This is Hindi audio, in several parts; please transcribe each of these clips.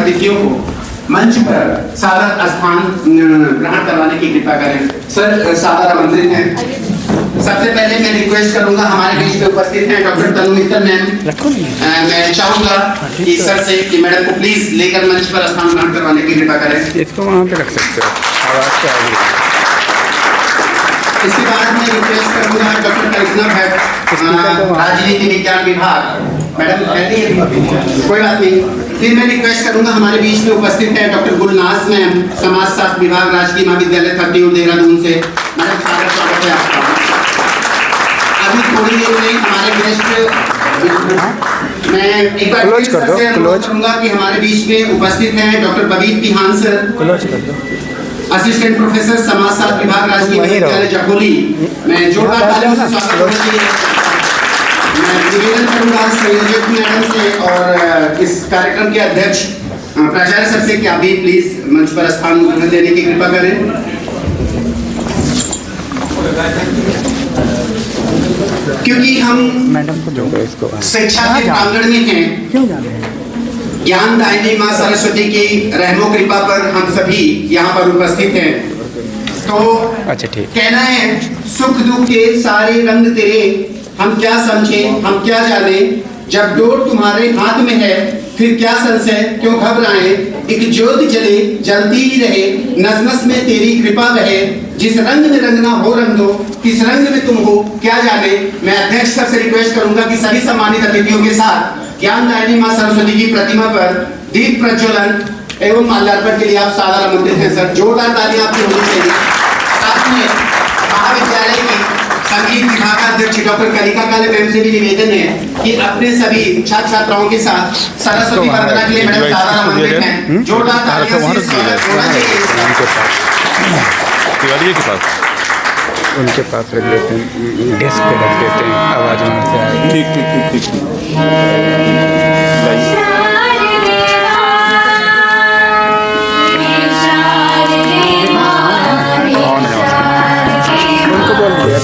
अतिथियों को मंच पर सादर स्थान ग्रहण करवाने की कृपा करें। सर सादर आमंत्रित हैं। सबसे पहले मैं रिक्वेस्ट करूंगा, हमारे बीच में उपस्थित हैं डॉक्टर तनु मित्तल मैम। मैं चाहूंगा कि सर से कि मैडम को प्लीज लेकर मंच पर स्थान ग्रहण करवाने की कृपा करें। इसको वहाँ पे रख सकते हो, आवाज़ क्या आएगी। इसके बाद मैं रिक्वेस्ट करूंगा डॉक्टर करिश्मा भट्ट, राजनीति विज्ञान विभाग। मैडम कोई बात नहीं। फिर मैं रिक्वेस्ट करूंगा, हमारे बीच में उपस्थित है डॉक्टर गुलनाज मैम, समाजशास्त्र विभाग, राजकीय महाविद्यालय खत्तीपुर देहरादून से। मैडम स्वागत है आपका। अभी थोड़ी देर में हमारे गेस्ट, मैं एक बार क्लोज कर दो, क्लोज करूंगा कि हमारे बीच में उपस्थित हैं डॉक्टर बबीत पिहान सर, क्लोज कर दो, असिस्टेंट प्रोफेसर समाजशास्त्र विभाग, राजकीय महाविद्यालय जखोली। मैं जोरदार तालियों से स्वागत करूंगा। मैं निवेदन करूंगा संयोजक मैडम से और इस कार्यक्रम के अध्यक्ष प्राचार्य सर से कि आप भी प्लीज मंच पर स्थान ग्रहण देने की कृपा करें। क्योंकि हम मैडम को जो इसको शिक्षा के प्रांगण में हैं, ज्ञान दायिनी माँ सरस्वती की रहमो कृपा पर हम सभी यहाँ पर उपस्थित हैं। तो अच्छा ठीक, कहना है सुख दुख के सारे रंग तेरे, हम क्या समझे हम क्या जाने, जब डोर तुम्हारे हाथ में है फिर क्या संशय क्यों घबराएं, एक ज्योत जले जलती ही रहे, नस नस में तेरी कृपा बहे, जिस रंग में रंगना हो रंग दो, किस रंग में तुम हो क्या जाने। मैं अध्यक्ष सर से रिक्वेस्ट करूंगा कि सभी सम्मानित अतिथियों के साथ ज्ञान दायिनी माँ सरस्वती की प्रतिमा पर दीप प्रज्वलन एवं माल्यार्पण के लिए आप सादर आमंत्रित हैं सर। जोरदार तालियां आपकी होनी चाहिए। साथ में महाविद्यालय की संगीत विभागाध्यक्ष डॉक्टर कलिका काले मैम से भी निवेदन है कि अपने सभी छात्र छात्राओं के साथ सरस्वती वंदना के लिए मैडम सादर आमंत्रित हैं। जोरदार तालियां से स्वागत होना चाहिए। उनके पास रख देते हैं, डेस्क पे रख देते हैं, आवाज़ वहाँ से आएगी। ठीक ठीक ठीक ठीक। उनको बोल दिया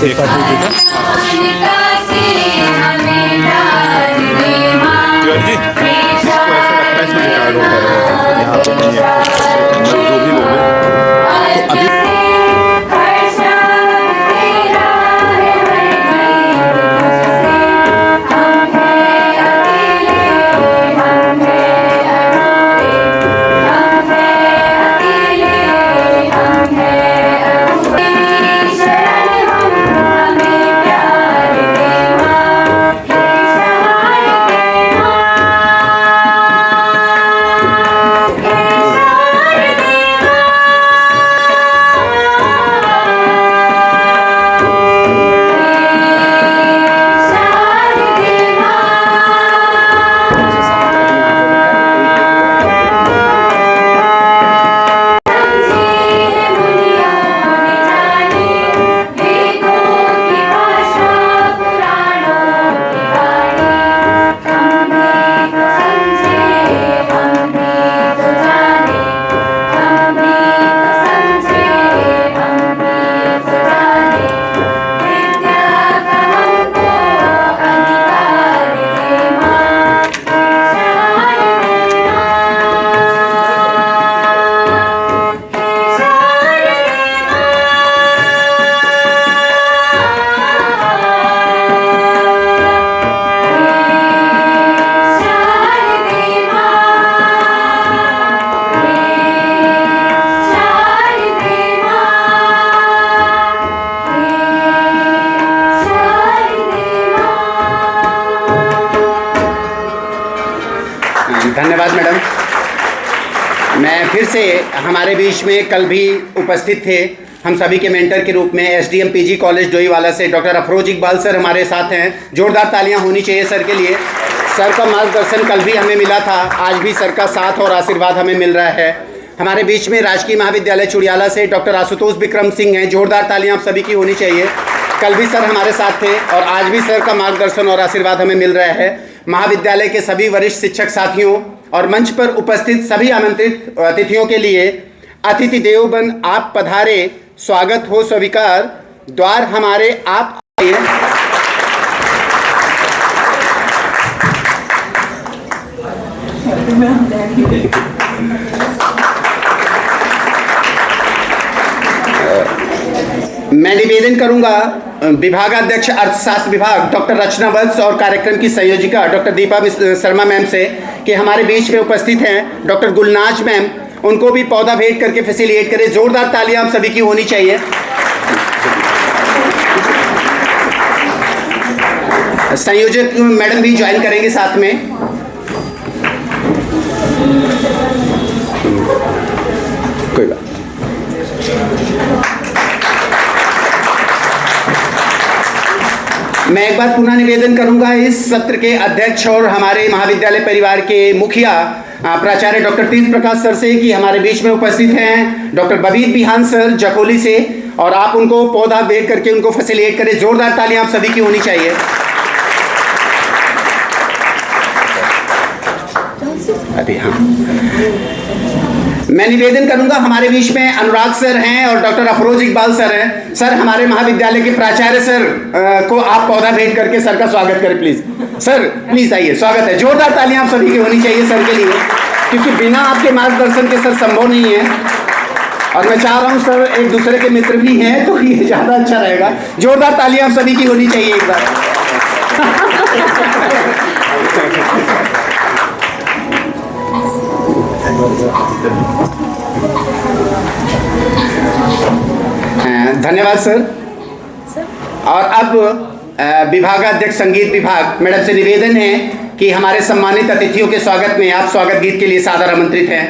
धन्यवाद मैडम। मैं फिर से हमारे बीच में कल भी उपस्थित थे हम सभी के मेंटर के रूप में एसडीएम पीजी कॉलेज डोईवाला से डॉक्टर अफरोज इकबाल सर हमारे साथ हैं। जोरदार तालियां होनी चाहिए सर के लिए। सर का मार्गदर्शन कल भी हमें मिला था, आज भी सर का साथ और आशीर्वाद हमें मिल रहा है। हमारे बीच में राजकीय महाविद्यालय चुड़ियाला से डॉक्टर आशुतोष विक्रम सिंह हैं। जोरदार तालियां आप सभी की होनी चाहिए। कल भी सर हमारे साथ थे और आज भी सर का मार्गदर्शन और आशीर्वाद हमें मिल रहा है। महाविद्यालय के सभी वरिष्ठ शिक्षक साथियों और मंच पर उपस्थित सभी आमंत्रित अतिथियों के लिए अतिथि देवो बन आप पधारे, स्वागत हो स्वीकार, द्वार हमारे आप आए। निवेदन करूंगा विभागाध्यक्ष अर्थशास्त्र विभाग डॉक्टर रचना वत्स और कार्यक्रम की संयोजिका डॉक्टर दीपा शर्मा मैम से कि हमारे बीच में उपस्थित हैं डॉक्टर गुलनाज मैम, उनको भी पौधा भेंट करके फैसिलिटेट करें। जोरदार तालियां हम सभी की होनी चाहिए। संयोजक मैडम भी ज्वाइन करेंगे साथ में। कोई बात। मैं एक बार पुनः निवेदन करूंगा इस सत्र के अध्यक्ष और हमारे महाविद्यालय परिवार के मुखिया प्राचार्य डॉक्टर तीर्थ प्रकाश सर से कि हमारे बीच में उपस्थित हैं डॉक्टर बबीर बिहान सर जखोली से, और आप उनको पौधा भेंट करके उनको फैसिलिटेट करें। जोरदार तालियां आप सभी की होनी चाहिए। अभी हाँ, मैं निवेदन करूंगा हमारे बीच में अनुराग सर हैं और डॉक्टर अफरोज इकबाल सर हैं। सर हमारे महाविद्यालय के प्राचार्य सर को आप पौधा भेंट करके सर का स्वागत करें प्लीज। सर प्लीज आइए, स्वागत है। जोरदार तालियां आप सभी की होनी चाहिए सर के लिए, क्योंकि बिना आपके मार्गदर्शन के सर संभव नहीं है। और मैं चाह रहा हूं सर एक दूसरे के मित्र भी हैं तो ये ज्यादा अच्छा रहेगा। जोरदार तालियां आप सभी की होनी चाहिए एक बार। धन्यवाद सर। और अब विभागाध्यक्ष संगीत विभाग मैडम से निवेदन है कि हमारे सम्मानित अतिथियों के स्वागत में आप स्वागत गीत के लिए सादर आमंत्रित हैं।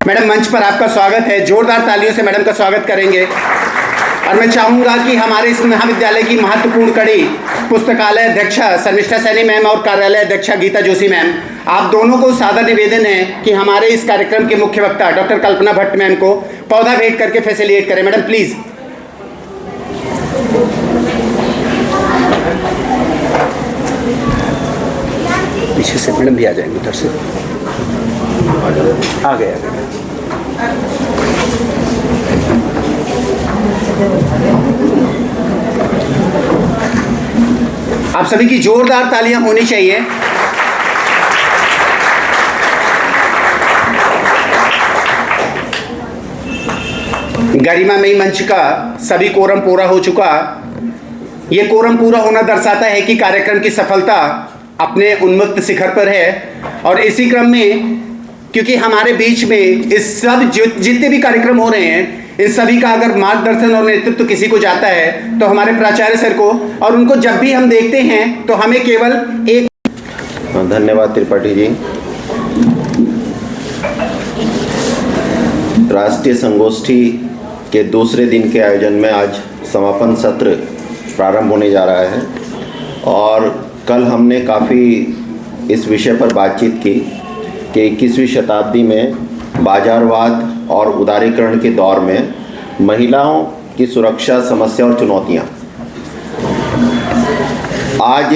मैडम मंच पर आपका स्वागत है। जोरदार तालियों से मैडम का स्वागत करेंगे। और मैं चाहूंगा कि हमारे इस महाविद्यालय की महत्वपूर्ण कड़ी पुस्तकालय अध्यक्षा शर्मिष्ठा सैनी मैम और कार्यालय अध्यक्षा गीता जोशी मैम, आप दोनों को सादर निवेदन है कि हमारे इस कार्यक्रम के मुख्य वक्ता डॉक्टर कल्पना भट्ट मैम को पौधा भेंट करके फैसिलिटेट करें। Madam please. पीछे से मैडम भी आ जाएंगे, उधर से आ गए। आप सभी की जोरदार तालियां होनी चाहिए। गरिमामयी मंच का सभी कोरम पूरा हो चुका। ये कोरम पूरा होना दर्शाता है कि कार्यक्रम की सफलता अपने उन्मुक्त शिखर पर है। और इसी क्रम में क्योंकि हमारे बीच में इस सब जितने भी कार्यक्रम हो रहे हैं, इस सभी का अगर मार्गदर्शन और नेतृत्व किसी को जाता है तो हमारे प्राचार्य सर को, और उनको जब भी हम देखते हैं तो हमें केवल एक। धन्यवाद त्रिपाठी जी। राष्ट्रीय संगोष्ठी के दूसरे दिन के आयोजन में आज समापन सत्र प्रारंभ होने जा रहा है और कल हमने काफ़ी इस विषय पर बातचीत की कि 21वीं शताब्दी में बाजारवाद और उदारीकरण के दौर में महिलाओं की सुरक्षा, समस्या और चुनौतियाँ। आज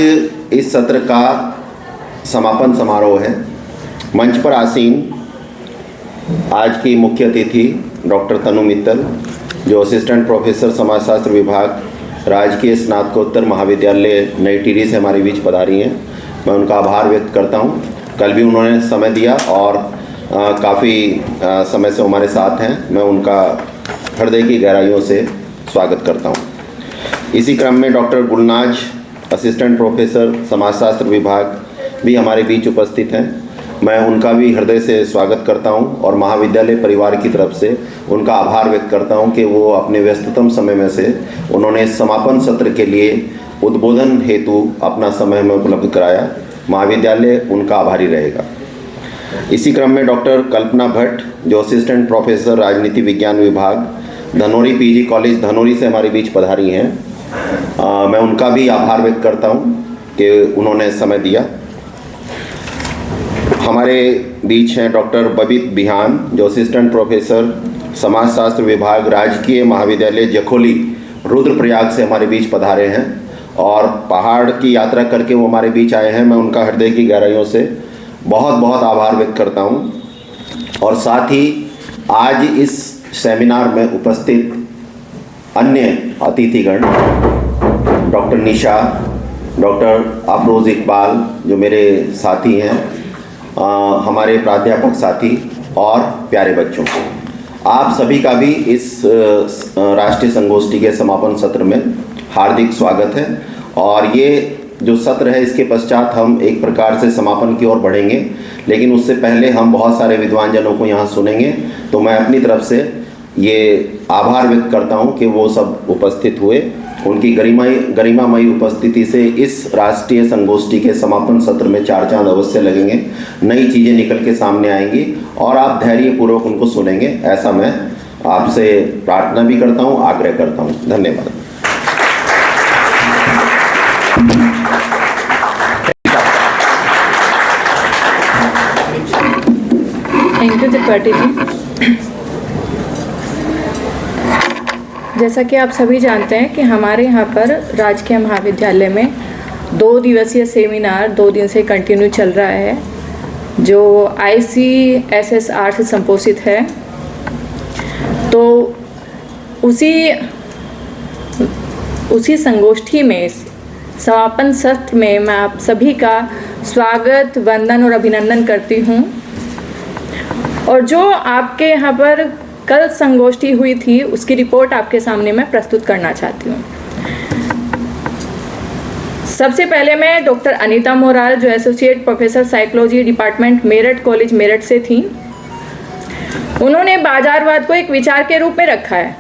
इस सत्र का समापन समारोह है। मंच पर आसीन आज की मुख्य अतिथि डॉक्टर तनु मित्तल, जो असिस्टेंट प्रोफेसर समाजशास्त्र विभाग, राजकीय स्नातकोत्तर महाविद्यालय नई टिहरी से हमारे बीच पधारी हैं। मैं उनका आभार व्यक्त करता हूं। कल भी उन्होंने समय दिया और काफ़ी समय से हमारे साथ हैं। मैं उनका हृदय की गहराइयों से स्वागत करता हूं। इसी क्रम में डॉक्टर गुलनाज, असिस्टेंट प्रोफेसर समाजशास्त्र विभाग, भी हमारे बीच उपस्थित हैं। मैं उनका भी हृदय से स्वागत करता हूं और महाविद्यालय परिवार की तरफ से उनका आभार व्यक्त करता हूं कि वो अपने व्यस्ततम समय में से उन्होंने समापन सत्र के लिए उद्बोधन हेतु अपना समय में उपलब्ध कराया। महाविद्यालय उनका आभारी रहेगा। इसी क्रम में डॉक्टर कल्पना भट्ट, जो असिस्टेंट प्रोफेसर राजनीति विज्ञान विभाग, धनौरी पीजी कॉलेज धनौरी से हमारे बीच पधारी हैं। मैं उनका भी आभार व्यक्त करता हूं कि उन्होंने समय दिया। हमारे बीच हैं डॉक्टर बबीत बिहान, जो असिस्टेंट प्रोफेसर समाजशास्त्र विभाग, राजकीय महाविद्यालय जखोली रुद्रप्रयाग से हमारे बीच पधारे हैं और पहाड़ की यात्रा करके वो हमारे बीच आए हैं। मैं उनका हृदय की गहराइयों से बहुत बहुत आभार व्यक्त करता हूं। और साथ ही आज इस सेमिनार में उपस्थित अन्य अतिथिगण, डॉक्टर निशा, डॉक्टर अफरोज़ इकबाल, जो मेरे साथी हैं, हमारे प्राध्यापक साथी और प्यारे बच्चों, आप सभी का भी इस राष्ट्रीय संगोष्ठी के समापन सत्र में हार्दिक स्वागत है। और ये जो सत्र है, इसके पश्चात हम एक प्रकार से समापन की ओर बढ़ेंगे, लेकिन उससे पहले हम बहुत सारे विद्वान जनों को यहाँ सुनेंगे। तो मैं अपनी तरफ से ये आभार व्यक्त करता हूँ कि वो सब उपस्थित हुए। उनकी गरिमामयी उपस्थिति से इस राष्ट्रीय संगोष्ठी के समापन सत्र में चार चांद अवश्य लगेंगे, नई चीज़ें निकल के सामने आएंगी और आप धैर्यपूर्वक उनको सुनेंगे, ऐसा मैं आपसे प्रार्थना भी करता हूँ, आग्रह करता हूँ। धन्यवाद। Thank you Tripathi ji. जैसा कि आप सभी जानते हैं कि हमारे यहाँ पर राजकीय महाविद्यालय में 2 दिवसीय सेमिनार 2 दिन से कंटिन्यू चल रहा है, जो ICSSR से संपोषित है। तो उसी संगोष्ठी में समापन सत्र में मैं आप सभी का स्वागत, वंदन और अभिनंदन करती हूँ। और जो आपके यहाँ पर कल संगोष्ठी हुई थी, उसकी रिपोर्ट आपके सामने मैं प्रस्तुत करना चाहती हूँ। सबसे पहले मैं डॉक्टर अनीता मोराल, जो associate professor psychology department Meerut college Meerut से थी, उन्होंने बाजारवाद को एक विचार के रूप में रखा है,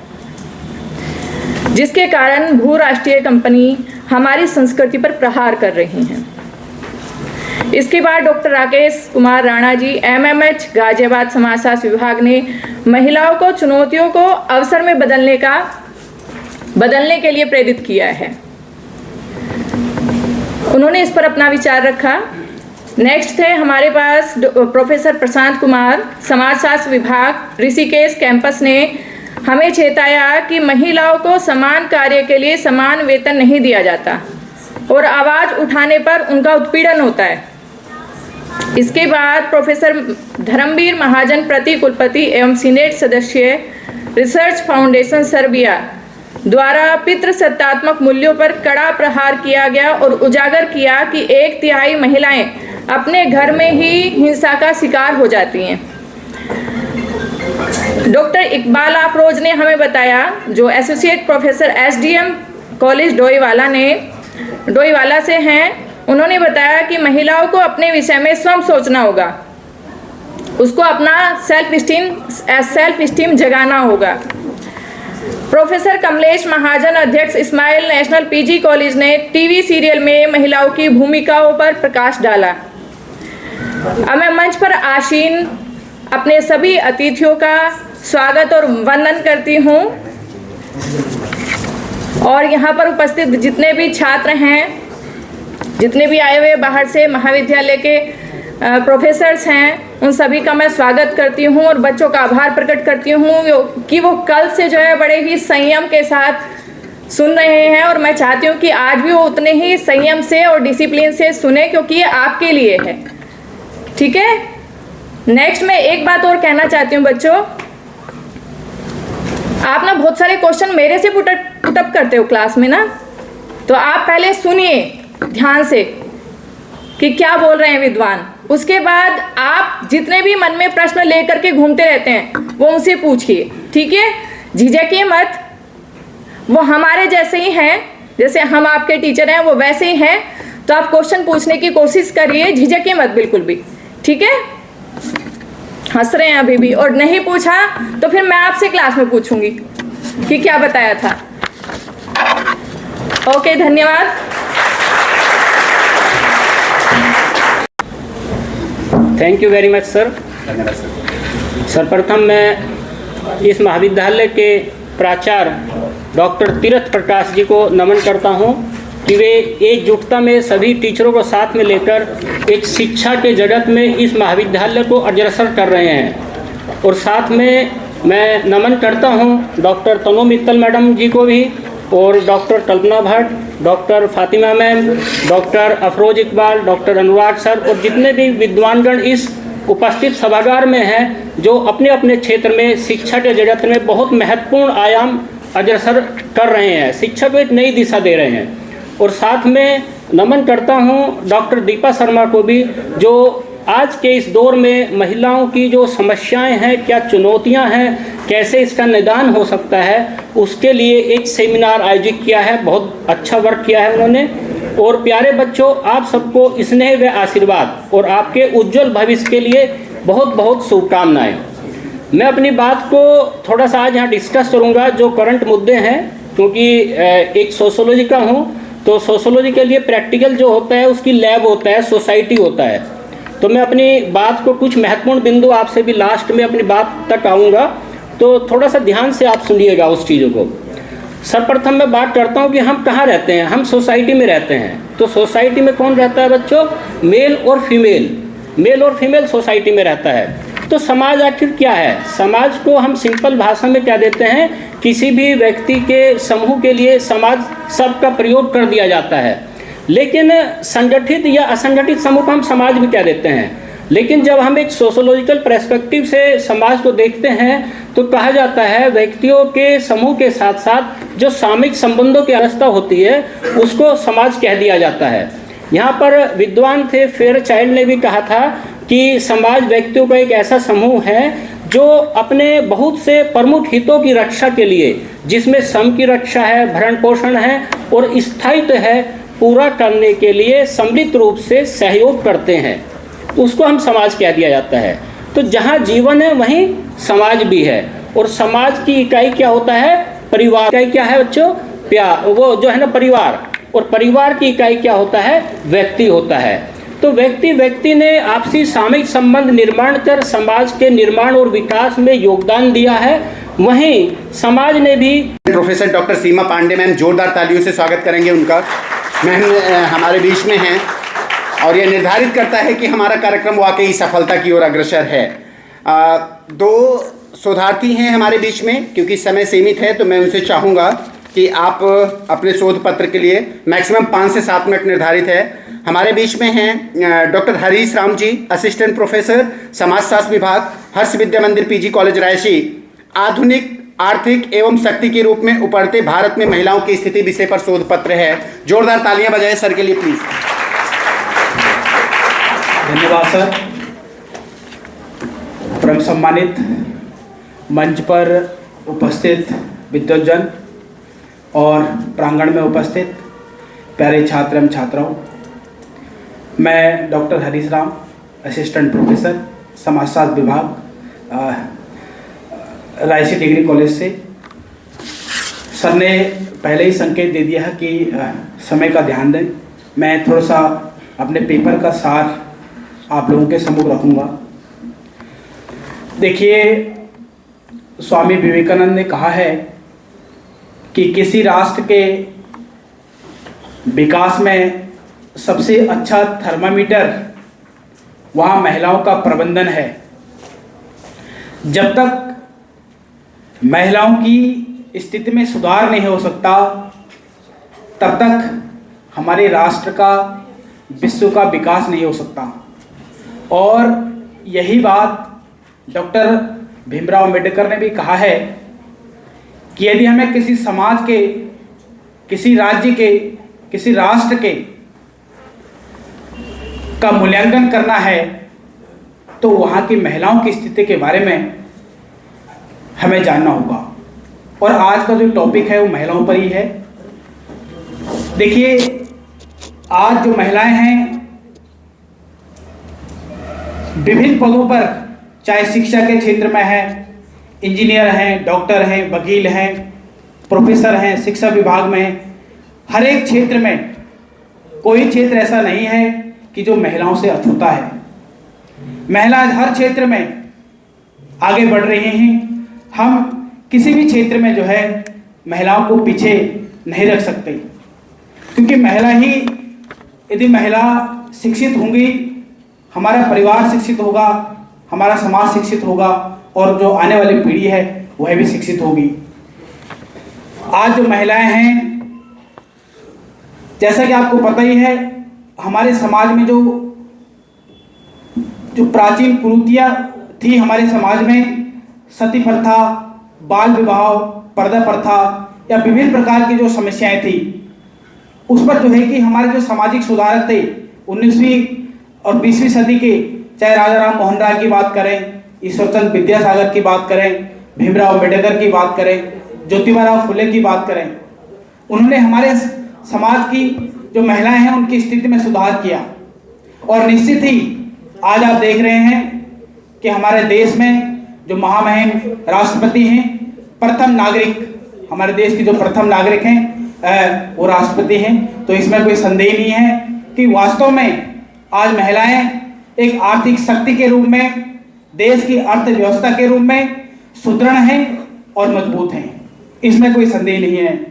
जिसके कारण भूराष्ट्रीय कंपनी हमारी संस्कृति पर प्रहार कर रही हैं। इसके बाद डॉक्टर राकेश कुमार राणा जी, MMH गाजियाबाद समाजशास्त्र विभाग ने महिलाओं को चुनौतियों को अवसर में बदलने के लिए प्रेरित किया है। उन्होंने इस पर अपना विचार रखा। नेक्स्ट थे हमारे पास प्रोफेसर प्रशांत कुमार, समाजशास्त्र विभाग ऋषिकेश कैंपस ने हमें चेताया कि महिलाओं को समान कार्य के लिए समान वेतन नहीं दिया जाता और आवाज़ उठाने पर उनका उत्पीड़न होता है। इसके बाद प्रोफेसर धर्मवीर महाजन, प्रति कुलपति एवं सीनेट सदस्य, रिसर्च फाउंडेशन सर्बिया द्वारा पितृसत्तात्मक मूल्यों पर कड़ा प्रहार किया गया और उजागर किया कि 1/3 महिलाएं अपने घर में ही हिंसा का शिकार हो जाती हैं। डॉक्टर इकबाल अफरोज ने हमें बताया, जो associate professor SDM college Doiwala से हैं, उन्होंने बताया कि महिलाओं को अपने विषय में स्वयं सोचना होगा, उसको अपना सेल्फ स्टीम जगाना होगा। प्रोफेसर कमलेश महाजन, अध्यक्ष इस्माइल नेशनल PG कॉलेज ने टीवी सीरियल में महिलाओं की भूमिकाओं पर प्रकाश डाला। अब मैं मंच पर आसीन अपने सभी अतिथियों का स्वागत और वंदन करती हूँ। और यहाँ पर उपस्थित जितने भी छात्र हैं, जितने भी आए हुए बाहर से महाविद्यालय के प्रोफेसर्स हैं, उन सभी का मैं स्वागत करती हूँ और बच्चों का आभार प्रकट करती हूँ कि वो कल से जो है बड़े ही संयम के साथ सुन रहे हैं, और मैं चाहती हूँ कि आज भी वो उतने ही संयम से और डिसिप्लिन से सुने, क्योंकि ये आपके लिए है। ठीक है। नेक्स्ट मैं एक बात और कहना चाहती हूँ बच्चों, आप ना बहुत सारे क्वेश्चन मेरे से पुटअप करते हो क्लास में ना, तो आप पहले सुनिए ध्यान से कि क्या बोल रहे हैं विद्वान। उसके बाद आप जितने भी मन में प्रश्न लेकर के घूमते रहते हैं वो उनसे पूछिए। ठीक है, झिझकिए मत, वो हमारे जैसे ही हैं, जैसे हम आपके टीचर हैं वो वैसे ही हैं। तो आप क्वेश्चन पूछने की कोशिश करिए, झिझकिए मत बिल्कुल भी। ठीक है, हंस रहे हैं अभी भी, और नहीं पूछा तो फिर मैं आपसे क्लास में पूछूंगी कि क्या बताया था। ओके, धन्यवाद। Thank you very much sir. सर्वप्रथम मैं इस महाविद्यालय के प्राचार्य डॉक्टर तीरथ प्रकाश जी को नमन करता हूं कि वे एकजुटता में सभी टीचरों को साथ में लेकर एक शिक्षा के जगत में इस महाविद्यालय को अग्रसर कर रहे हैं। और साथ में मैं नमन करता हूं डॉक्टर तनु मित्तल मैडम जी को भी, और doctor Kalpana Bhatt, doctor Fatima ma'am, doctor Afroz Iqbal, doctor Anurag sir और जितने भी विद्वानगण इस उपस्थित सभागार में हैं, जो अपने अपने क्षेत्र में शिक्षा के जगत में बहुत महत्वपूर्ण आयाम अग्रसर कर रहे हैं, शिक्षा को एक नई दिशा दे रहे हैं। और साथ में नमन करता हूं डॉक्टर दीपा शर्मा को भी, जो आज के इस दौर में महिलाओं की जो समस्याएं हैं, क्या चुनौतियां हैं, कैसे इसका निदान हो सकता है, उसके लिए एक सेमिनार आयोजित किया है। बहुत अच्छा वर्क किया है उन्होंने। और प्यारे बच्चों, आप सबको स्नेह व आशीर्वाद और आपके उज्जवल भविष्य के लिए बहुत बहुत शुभकामनाएं। मैं अपनी बात को थोड़ा सा आज यहाँ डिस्कस करूँगा, जो करंट मुद्दे हैं, क्योंकि एक सोशोलॉजी का हूँ, तो सोशोलॉजी के लिए प्रैक्टिकल जो होता है उसकी लैब होता है, सोसाइटी होता है। तो मैं अपनी बात को कुछ महत्वपूर्ण बिंदु आपसे भी लास्ट में अपनी बात तक आऊँगा, तो थोड़ा सा ध्यान से आप सुनिएगा उस चीज़ों को। सर्वप्रथम मैं बात करता हूँ कि हम कहाँ रहते हैं। हम सोसाइटी में रहते हैं। तो सोसाइटी में कौन रहता है बच्चों? मेल और फीमेल, मेल और फीमेल सोसाइटी में रहता है। तो समाज आखिर क्या है? समाज को हम सिंपल भाषा में क्या देते हैं, किसी भी व्यक्ति के समूह के लिए समाज शब्द का प्रयोग कर दिया जाता है। लेकिन संगठित या असंगठित समूह को हम समाज भी क्या देते हैं। लेकिन जब हम एक सोशोलॉजिकल पर्सपेक्टिव से समाज को देखते हैं तो कहा जाता है व्यक्तियों के समूह के साथ साथ जो सामूहिक संबंधों की अवस्था होती है उसको समाज कह दिया जाता है। यहाँ पर विद्वान थे फेयरचाइल्ड ने भी कहा था कि समाज व्यक्तियों का एक ऐसा समूह है जो अपने बहुत से प्रमुख हितों की रक्षा के लिए, जिसमें सम की रक्षा है, भरण पोषण है और स्थायित्व है, पूरा करने के लिए सम्मिलित रूप से सहयोग करते हैं, उसको हम समाज कह दिया जाता है। तो जहाँ जीवन है वहीं समाज भी है। और समाज की इकाई क्या होता है? परिवार। इकाई क्या है बच्चों? प्यार, वो जो है ना परिवार। और परिवार की इकाई क्या होता है? व्यक्ति होता है। तो व्यक्ति ने आपसी सामूहिक संबंध निर्माण कर समाज के निर्माण और विकास में योगदान दिया है। वहीं समाज ने भी। प्रोफेसर डॉक्टर सीमा पांडे मैम, जोरदार तालियों से स्वागत करेंगे उनका। मैम हमारे बीच में हैं और ये निर्धारित करता है कि हमारा कार्यक्रम वाकई सफलता की ओर अग्रसर है। दो शोधार्थी हैं हमारे बीच में, क्योंकि समय सीमित है तो मैं उनसे चाहूँगा कि आप अपने शोध पत्र के लिए मैक्सिमम 5 से 7 मिनट निर्धारित है। हमारे बीच में हैं doctor Harish Ram ji, assistant professor समाजशास्त्र विभाग, हर्ष विद्या मंदिर पीजी कॉलेज रायसी। आधुनिक आर्थिक एवं शक्ति के रूप में उभरते भारत में महिलाओं की स्थिति विषय पर शोध पत्र है। जोरदार तालियां बजाएं सर के लिए प्लीज। धन्यवाद सर। परम सम्मानित मंच पर उपस्थित विद्वज्जन और प्रांगण में उपस्थित प्यारे छात्र एवं छात्राओं, मैं doctor Harish Ram, assistant professor समाजशास्त्र विभाग, रायसी डिग्री कॉलेज से। सर ने पहले ही संकेत दे दिया है कि समय का ध्यान दें। मैं थोड़ा सा अपने पेपर का सार आप लोगों के सम्मुख रखूँगा। देखिए, स्वामी विवेकानंद ने कहा है कि किसी राष्ट्र के विकास में सबसे अच्छा थर्मामीटर वहाँ महिलाओं का प्रबंधन है। जब तक महिलाओं की स्थिति में सुधार नहीं हो सकता, तब तक हमारे राष्ट्र का, विश्व का विकास नहीं हो सकता। और यही बात डॉक्टर भीमराव अंबेडकर ने भी कहा है कि यदि हमें किसी समाज के, किसी राज्य के, किसी राष्ट्र के का मूल्यांकन करना है तो वहाँ की महिलाओं की स्थिति के बारे में हमें जानना होगा। और आज का जो टॉपिक है वो महिलाओं पर ही है। देखिए, आज जो महिलाएं हैं विभिन्न पदों पर, चाहे शिक्षा के क्षेत्र में है, इंजीनियर हैं, डॉक्टर हैं, वकील हैं, प्रोफेसर हैं, शिक्षा विभाग में, हर एक क्षेत्र में कोई क्षेत्र ऐसा नहीं है कि जो महिलाओं से अछूता है। महिला हर क्षेत्र में आगे बढ़ रही हैं। हम किसी भी क्षेत्र में जो है महिलाओं को पीछे नहीं रख सकते, क्योंकि महिला ही, यदि महिला शिक्षित होंगी, हमारा परिवार शिक्षित होगा, हमारा समाज शिक्षित होगा और जो आने वाली पीढ़ी है वह भी शिक्षित होगी। आज जो महिलाएं हैं, जैसा कि आपको पता ही है, हमारे समाज में जो प्राचीन कुरीतियाँ थी हमारे समाज में, सती प्रथा, बाल विवाह, पर्दा प्रथा या विभिन्न प्रकार की जो समस्याएं थी, उस पर जो है कि हमारे जो सामाजिक सुधारक थे 19वीं और 20वीं सदी के, चाहे राजा राम मोहन राय की बात करें, ईश्वरचंद विद्यासागर की बात करें, भीमराव अंबेडकर की बात करें, ज्योतिबा फुले की बात करें, उन्होंने हमारे समाज की जो महिलाएं हैं उनकी स्थिति में सुधार किया। और निश्चित ही आज आप देख रहे हैं कि हमारे देश में जो महामहिम राष्ट्रपति हैं, प्रथम नागरिक, हमारे देश की जो प्रथम नागरिक हैं वो राष्ट्रपति हैं। तो इसमें कोई संदेह नहीं है कि वास्तव में आज महिलाएं एक आर्थिक शक्ति के रूप में, देश की अर्थव्यवस्था के रूप में सुदृढ़ हैं और मजबूत हैं, इसमें कोई संदेह नहीं है।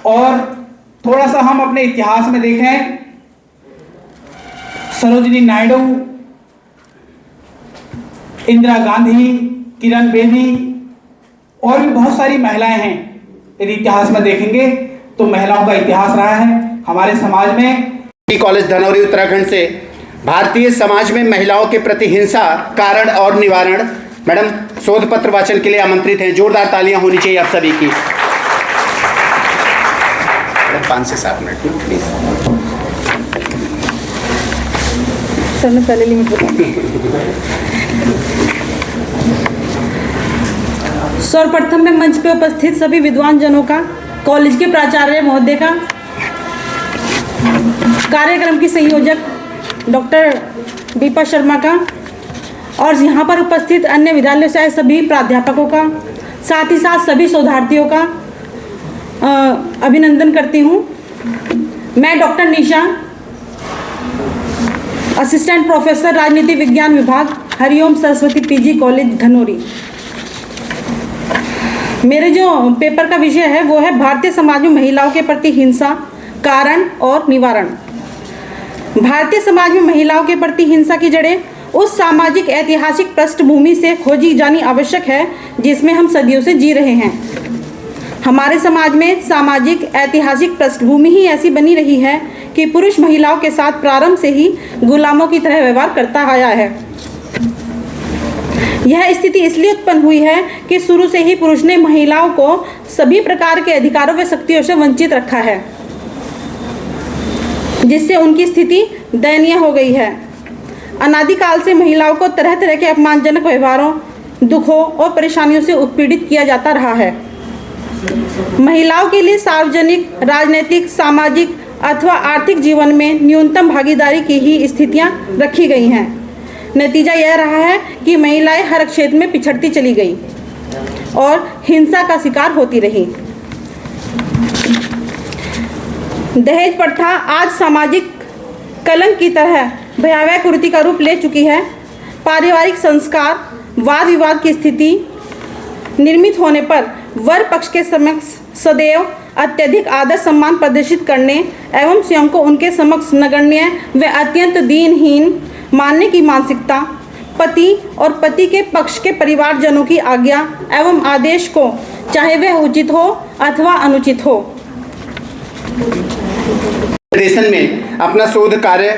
और थोड़ा सा हम अपने इतिहास में देखें, सरोजिनी नायडू, इंदिरा गांधी, किरण बेदी और भी बहुत सारी महिलाएं हैं। यदि इतिहास में देखेंगे तो महिलाओं का इतिहास रहा है हमारे समाज में। कॉलेज धनौरी उत्तराखंड से भारतीय समाज में महिलाओं के प्रति हिंसा, कारण और निवारण, मैडम शोध पत्र वाचन के लिए आमंत्रित हैं। जोरदार तालियां होनी चाहिए आप सभी की। 5 से 7 मिनट प्लीज। सर मैं पहले लिमिट बता। सर्वप्रथम मैं मंच पे उपस्थित सभी विद्वान जनों का, कॉलेज के प्राचार्य महोदय का, कार्यक्रम की संयोजक डॉक्टर दीपा शर्मा का और यहाँ पर उपस्थित अन्य विद्यालयों से आए सभी प्राध्यापकों का, साथ ही साथ सभी शोधार्थियों का अभिनंदन करती हूँ। मैं डॉक्टर निशा, असिस्टेंट प्रोफेसर राजनीति विज्ञान विभाग, हरिओम सरस्वती पीजी कॉलेज धनौरी। मेरे जो पेपर का विषय है वो है भारतीय समाज में महिलाओं के प्रति हिंसा, कारण और निवारण। भारतीय समाज में महिलाओं के प्रति हिंसा की जड़ें उस सामाजिक ऐतिहासिक पृष्ठभूमि से खोजी जानी आवश्यक है जिसमें हम सदियों से जी रहे हैं। हमारे समाज में सामाजिक ऐतिहासिक पृष्ठभूमि ही ऐसी बनी रही है कि पुरुष महिलाओं के साथ प्रारंभ से ही गुलामों की तरह व्यवहार करता आया है। यह स्थिति इसलिए उत्पन्न हुई है कि शुरू से ही पुरुष ने महिलाओं को सभी प्रकार के अधिकारों व शक्तियों से वंचित रखा है, जिससे उनकी स्थिति दयनीय हो गई है। अनादिकाल से महिलाओं को तरह तरह के अपमानजनक व्यवहारों, दुखों और परेशानियों से उत्पीड़ित किया जाता रहा है। महिलाओं के लिए सार्वजनिक, राजनीतिक, सामाजिक अथवा आर्थिक जीवन में न्यूनतम भागीदारी की ही स्थितियां रखी गई हैं। नतीजा यह रहा है कि महिलाएं हर क्षेत्र में पिछड़ती चली गई और हिंसा का शिकार होती रही। दहेज प्रथा आज सामाजिक कलंक की तरह भयावह कुरीति का रूप ले चुकी है। पारिवारिक संस्कार, वाद विवाद की स्थिति निर्मित होने पर वर पक्ष के समक्ष सदैव अत्यधिक आदर सम्मान प्रदर्शित करने एवं स्वयं को उनके समक्ष नगण्य व अत्यंत दीनहीन मानने की मानसिकता, पति और पति के पक्ष के परिवारजनों की आज्ञा एवं आदेश को, चाहे वह उचित हो अथवा अनुचित हो, निर्देशन में अपना शोध कार्य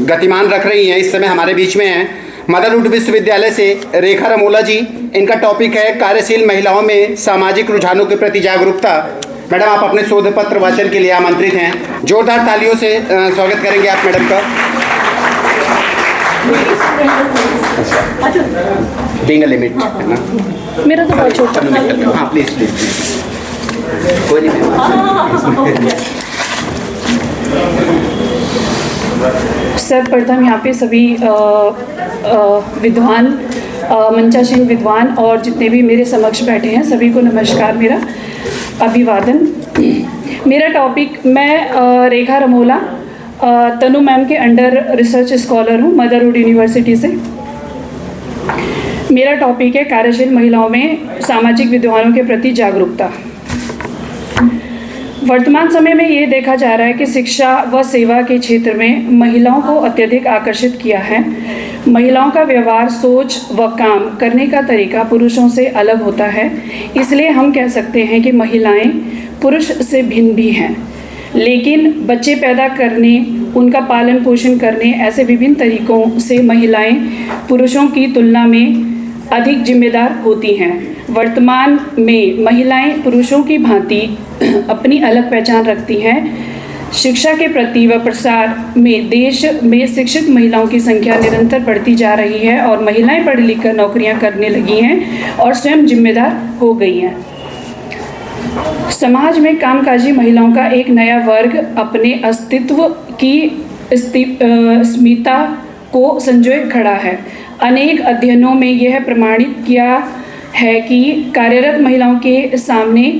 गतिमान रख रही हैं। इस समय हमारे बीच में हैं मदरवुड विश्वविद्यालय से रेखा रमोला जी। इनका टॉपिक है कार्यशील महिलाओं में सामाजिक रुझानों के प्रति जागरूकता। मैडम, आप अपने शोध पत्र वाचन के लिए आमंत्रित हैं। जोरदार तालियों से स्वागत करेंगे आप मैडम का। बीइंग अ लिमिट है ना, मेरा तो बहुत छोटा। हाँ प्लीज प्लीज कोई नहीं। सर्वप्रथम यहाँ पे सभी विद्वान, मंचासीन विद्वान और जितने भी मेरे समक्ष बैठे हैं सभी को नमस्कार, मेरा अभिवादन। मेरा टॉपिक, मैं रेखा रमोला, तनु मैम के अंडर रिसर्च स्कॉलर हूँ मदरवुड यूनिवर्सिटी से। मेरा टॉपिक है कार्यशील महिलाओं में सामाजिक विद्वानों के प्रति जागरूकता। वर्तमान समय में ये देखा जा रहा है कि शिक्षा व सेवा के क्षेत्र में महिलाओं को अत्यधिक आकर्षित किया है। महिलाओं का व्यवहार, सोच व काम करने का तरीका पुरुषों से अलग होता है। इसलिए हम कह सकते हैं कि महिलाएं पुरुष से भिन्न भी हैं। लेकिन बच्चे पैदा करने, उनका पालन पोषण करने, ऐसे विभिन्न तरीकों से महिलाएं पुरुषों की तुलना में अधिक जिम्मेदार होती हैं। वर्तमान में महिलाएं पुरुषों की भांति अपनी अलग पहचान रखती हैं। शिक्षा के प्रति व प्रसार में देश में शिक्षित महिलाओं की संख्या निरंतर बढ़ती जा रही है और महिलाएं पढ़ लिख कर नौकरियां करने लगी हैं और स्वयं जिम्मेदार हो गई हैं। समाज में कामकाजी महिलाओं का एक नया वर्ग अपने अस्तित्व की अस्मिता को संजोए खड़ा है। अनेक अध्ययनों में यह प्रमाणित किया है कि कार्यरत महिलाओं के सामने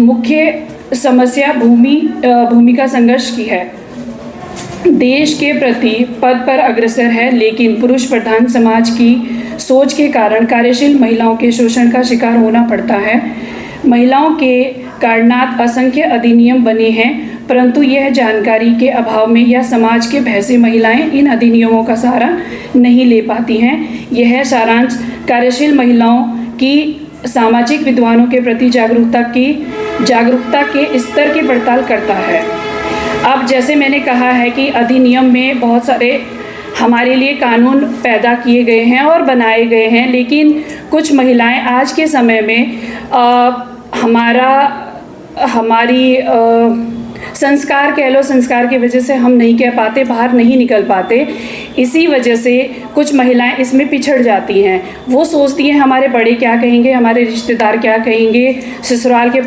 मुख्य समस्या भूमिका संघर्ष की है। देश के प्रति पद पर अग्रसर है, लेकिन पुरुष प्रधान समाज की सोच के कारण कार्यशील महिलाओं के शोषण का शिकार होना पड़ता है। महिलाओं के कारणात असंख्य अधिनियम बने हैं, परंतु यह जानकारी के अभाव में या समाज के भय से महिलाएं इन अधिनियमों का सहारा नहीं ले पाती हैं। यह सारांश कार्यशील महिलाओं की सामाजिक विद्वानों के प्रति जागरूकता के स्तर की पड़ताल करता है। अब जैसे मैंने कहा है कि अधिनियम में बहुत सारे हमारे लिए कानून पैदा किए गए हैं और बनाए गए हैं, लेकिन कुछ महिलाएं आज के समय में हमारी संस्कार कह लो, संस्कार की वजह से हम नहीं कह पाते, बाहर नहीं निकल पाते। इसी वजह से कुछ महिलाएं इसमें पिछड़ जाती हैं। वो सोचती हैं हमारे बड़े क्या कहेंगे, हमारे रिश्तेदार क्या कहेंगे, ससुराल के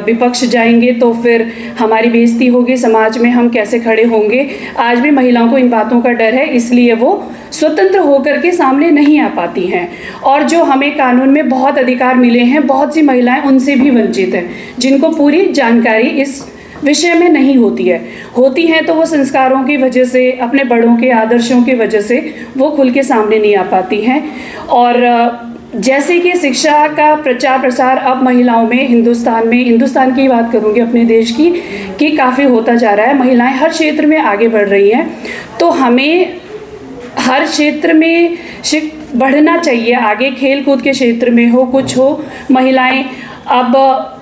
विपक्ष जाएंगे तो फिर हमारी बेइज्जती होगी, समाज में हम कैसे खड़े होंगे। आज भी महिलाओं को इन बातों का डर है, इसलिए वो स्वतंत्र होकर के सामने नहीं आ पाती हैं। और जो हमें कानून में बहुत अधिकार मिले हैं, बहुत सी महिलाएं उनसे भी वंचित हैं, जिनको पूरी जानकारी इस विषय में नहीं होती है तो वो संस्कारों की वजह से, अपने बड़ों के आदर्शों की वजह से वो खुल के सामने नहीं आ पाती हैं। और जैसे कि शिक्षा का प्रचार प्रसार अब महिलाओं में हिंदुस्तान की बात करूँगी, अपने देश की, कि काफ़ी होता जा रहा है। महिलाएं हर क्षेत्र में आगे बढ़ रही हैं, तो हमें हर क्षेत्र में बढ़ना चाहिए आगे। खेल कूद के क्षेत्र में हो, कुछ हो, महिलाएं अब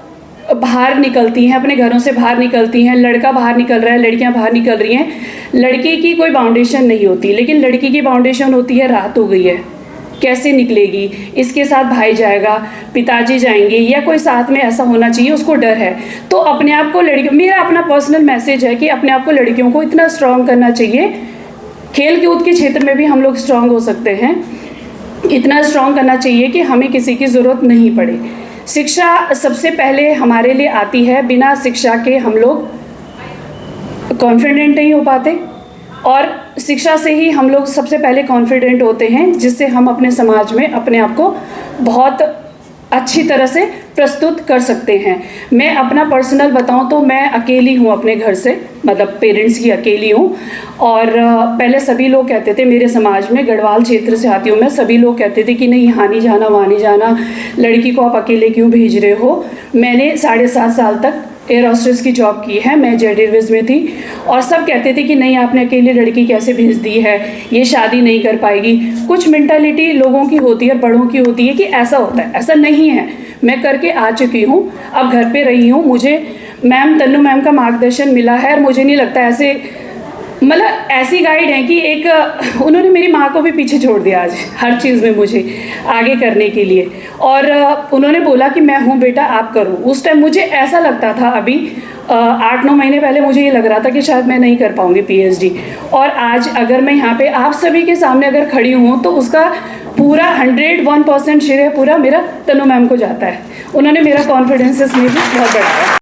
बाहर निकलती हैं, अपने घरों से बाहर निकलती हैं। लड़का बाहर निकल रहा है, लड़कियां बाहर निकल रही हैं। लड़की की कोई बाउंडेशन नहीं होती, लेकिन लड़की की बाउंडेशन होती है रात हो गई है, कैसे निकलेगी, इसके साथ भाई जाएगा, पिताजी जाएंगे, या कोई साथ में ऐसा होना चाहिए, उसको डर है। तो अपने आप को मेरा अपना पर्सनल मैसेज है कि अपने आप को लड़कियों को इतना स्ट्रांग करना चाहिए। खेल कूद के क्षेत्र में भी हम लोग स्ट्रांग हो सकते हैं, इतना स्ट्रांग करना चाहिए कि हमें किसी की ज़रूरत नहीं पड़े। शिक्षा सबसे पहले हमारे लिए आती है। बिना शिक्षा के हम लोग कॉन्फिडेंट नहीं हो पाते, और शिक्षा से ही हम लोग सबसे पहले कॉन्फिडेंट होते हैं, जिससे हम अपने समाज में अपने आप को बहुत अच्छी तरह से प्रस्तुत कर सकते हैं। मैं अपना पर्सनल बताऊं तो मैं अकेली हूं अपने घर से, मतलब पेरेंट्स की अकेली हूं। और पहले सभी लोग कहते थे, मेरे समाज में गढ़वाल क्षेत्र से आती हूं मैं, सभी लोग कहते थे कि नहीं यहाँ नहीं जाना, वहाँ नहीं जाना, लड़की को आप अकेले क्यों भेज रहे हो। मैंने 7.5 साल तक एयर हॉस्टेस की जॉब की है, मैं जेट एयरवेज में थी, और सब कहते थे कि नहीं आपने अकेली लड़की कैसे भेज दी है, ये शादी नहीं कर पाएगी। कुछ मेंटालिटी लोगों की होती है, बड़ों की होती है कि ऐसा होता है, ऐसा नहीं है। मैं करके आ चुकी हूँ, अब घर पे रही हूँ, मुझे मैम तन्नू मैम का मार्गदर्शन मिला है, और मुझे नहीं लगता ऐसे मतलब ऐसी गाइड है कि एक उन्होंने मेरी माँ को भी पीछे छोड़ दिया आज हर चीज़ में मुझे आगे करने के लिए, और उन्होंने बोला कि मैं हूँ बेटा आप करो। उस टाइम मुझे ऐसा लगता था, अभी 8-9 महीने पहले मुझे ये लग रहा था कि शायद मैं नहीं कर पाऊँगी PhD, और आज अगर मैं यहाँ पे आप सभी के सामने अगर खड़ी हूँ तो उसका पूरा 101% श्रेय पूरा मेरा तन्नू मैम को जाता है। उन्होंने मेरा कॉन्फिडेंस इसमें भी बहुत बढ़ाया।